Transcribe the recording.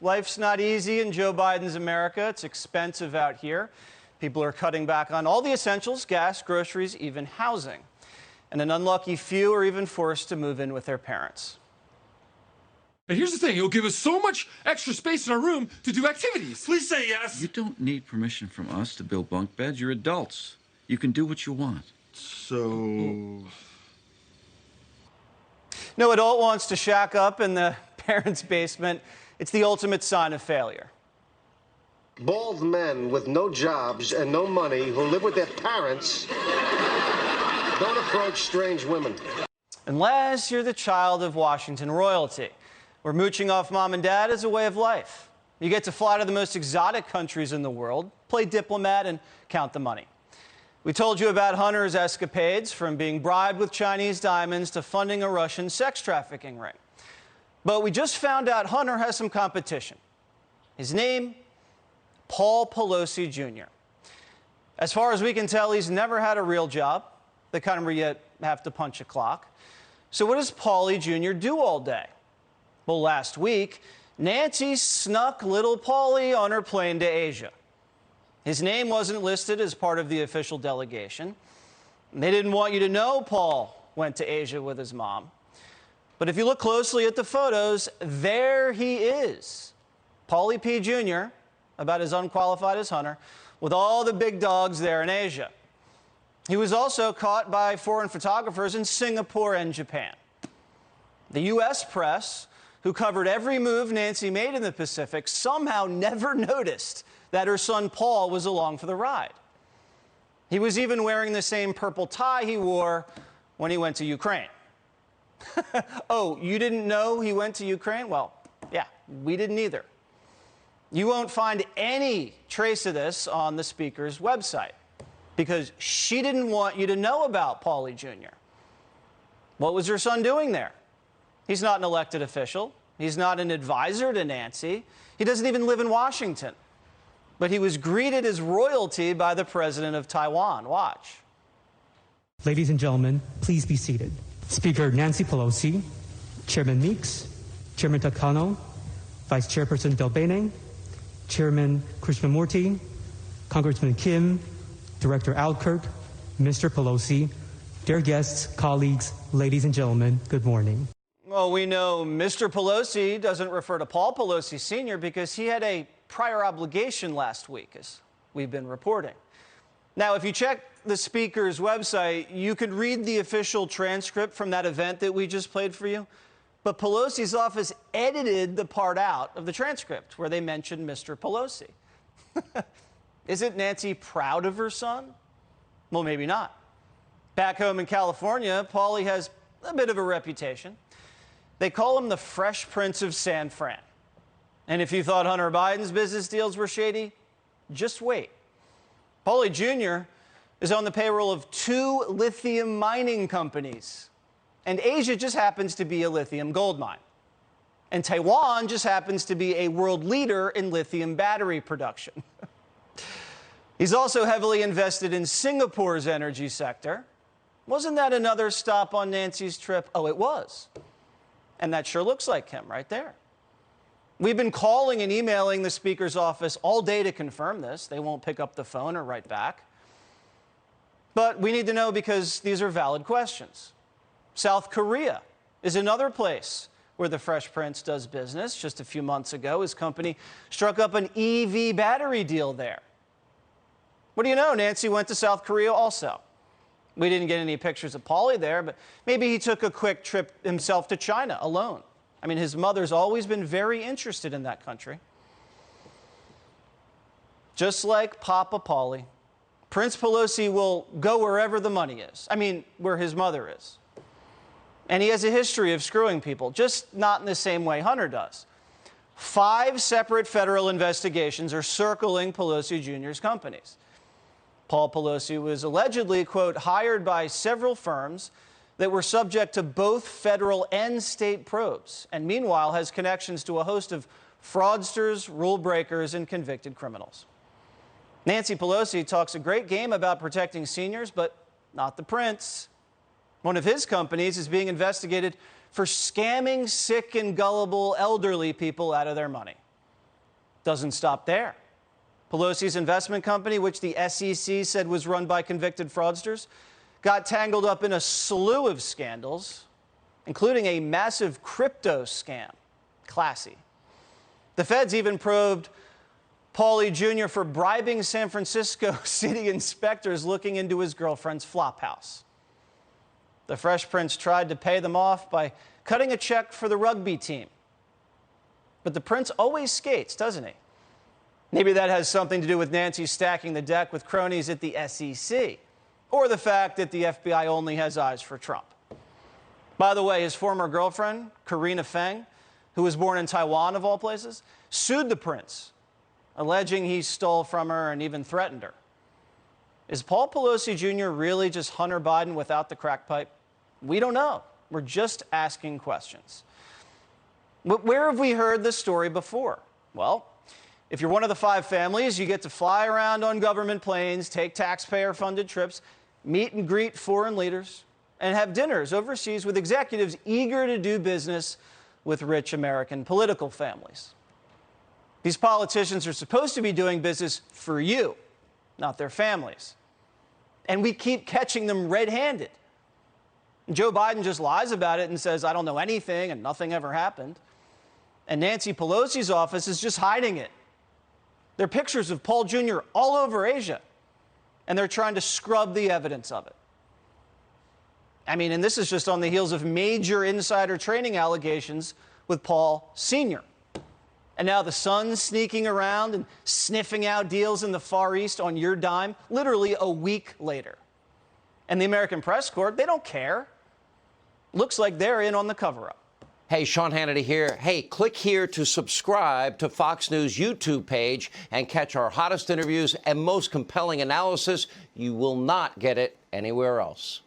Life's not easy in Joe Biden's America. It's expensive out here. People are cutting back on all the essentials, gas, groceries, even housing. And an unlucky few are even forced to move in with their parents. And here's the thing, it'll give us so much extra space in our room to do activities. Please say yes. You don't need permission from us to build bunk beds. You're adults. You can do what you want. So... No adult wants to shack up in the parents' basement. It's the ultimate sign of failure. Bald men with no jobs and no money who live with their parents don't approach strange women. Unless you're the child of Washington royalty, where mooching off mom and dad is a way of life. You get to fly to the most exotic countries in the world, play diplomat, and count the money. We told you about Hunter's escapades, from being bribed with Chinese diamonds to funding a Russian sex trafficking ring. But we just found out Hunter has some competition. His name, Paul Pelosi Jr. As far as we can tell, he's never had a real job, the kind where you have to punch a clock. So what does Paulie Jr. do all day? Well, last week, Nancy snuck little Paulie on her plane to Asia. His name wasn't listed as part of the official delegation. They didn't want you to know Paul went to Asia with his mom. But if you look closely at the photos, there he is. Paulie P. Jr., about as unqualified as Hunter, with all the big dogs there in Asia. He was also caught by foreign photographers in Singapore and Japan. The U.S. press, who covered every move Nancy made in the Pacific, somehow never noticed that her son Paul was along for the ride. He was even wearing the same purple tie he wore when he went to Ukraine. Oh, you didn't know he went to Ukraine? Well, yeah, we didn't either. You won't find any trace of this on the speaker's website because she didn't want you to know about Paulie Jr. What was her son doing there? He's not an elected official. He's not an advisor to Nancy. He doesn't even live in Washington. But he was greeted as royalty by the president of Taiwan. Watch. Ladies and gentlemen, please be seated. Speaker Nancy Pelosi, Chairman Meeks, Chairman Takano, Vice Chairperson Delbene, Chairman Krishnamurti, Congressman Kim, Director Alkirk, Mr. Pelosi, dear guests, colleagues, ladies and gentlemen, good morning. Well, we know Mr. Pelosi doesn't refer to Paul Pelosi Sr. because he had a prior obligation last week, as we've been reporting. Now, if you check the speaker's website, you could read the official transcript from that event that we just played for you. But Pelosi's office edited the part out of the transcript where they mentioned Mr. Pelosi. Isn't Nancy proud of her son? Well, maybe not. Back home in California, Paulie has a bit of a reputation. They call him the Fresh Prince of San Fran. And if you thought Hunter Biden's business deals were shady, just wait. Paulie Jr. is on the payroll of 2 lithium mining companies. And Asia just happens to be a lithium gold mine. And Taiwan just happens to be a world leader in lithium battery production. He's also heavily invested in Singapore's energy sector. Wasn't that another stop on Nancy's trip? Oh, it was. And that sure looks like him right there. We've been calling and emailing the speaker's office all day to confirm this. They won't pick up the phone or write back. But we need to know because these are valid questions. South Korea is another place where the Fresh Prince does business. Just a few months ago, his company struck up an EV battery deal there. What do you know? Nancy went to South Korea also. We didn't get any pictures of Paulie there, but maybe he took a quick trip himself to China alone. I mean, his mother's always been very interested in that country. Just like Papa Paulie, Prince Pelosi will go wherever the money is. I mean, where his mother is. And he has a history of screwing people, just not in the same way Hunter does. 5 separate federal investigations are circling Pelosi Jr.'s companies. Paul Pelosi was allegedly, quote, hired by several firms that were subject to both federal and state probes, and meanwhile has connections to a host of fraudsters, rule breakers, and convicted criminals. Nancy Pelosi talks a great game about protecting seniors, but not the prince. One of his companies is being investigated for scamming sick and gullible elderly people out of their money. doesn't stop there. Pelosi's investment company, which the SEC said was run by convicted fraudsters, got tangled up in a slew of scandals, including a massive crypto scam. Classy. The feds even probed Pelosi Jr. for bribing San Francisco city inspectors looking into his girlfriend's flophouse. The Fresh Prince tried to pay them off by cutting a check for the rugby team. But the prince always skates, doesn't he? Maybe that has something to do with Nancy stacking the deck with cronies at the SEC, or the fact that the FBI only has eyes for Trump. By the way, his former girlfriend, Karina Feng, who was born in Taiwan of all places, sued the prince, alleging he stole from her and even threatened her. Is Paul Pelosi Jr. really just Hunter Biden without the crack pipe? We don't know. We're just asking questions. But where have we heard this story before? Well, if you're one of the 5 families, you get to fly around on government planes, take taxpayer-funded trips, meet and greet foreign leaders, and have dinners overseas with executives eager to do business with rich American political families. These politicians are supposed to be doing business for you, not their families. And we keep catching them red-handed. Joe Biden just lies about it and says, I don't know anything and nothing ever happened. And Nancy Pelosi's office is just hiding it. There are pictures of Paul Jr. all over Asia, and they're trying to scrub the evidence of it. I mean, and this is just on the heels of major insider trading allegations with Paul Sr. And now the son's sneaking around and sniffing out deals in the Far East on your dime, literally a week later. And the American Press Corps, they don't care. Looks like they're in on the cover-up. Hey, Sean Hannity here. Hey, click here to subscribe to Fox News YouTube page and catch our hottest interviews and most compelling analysis. You will not get it anywhere else.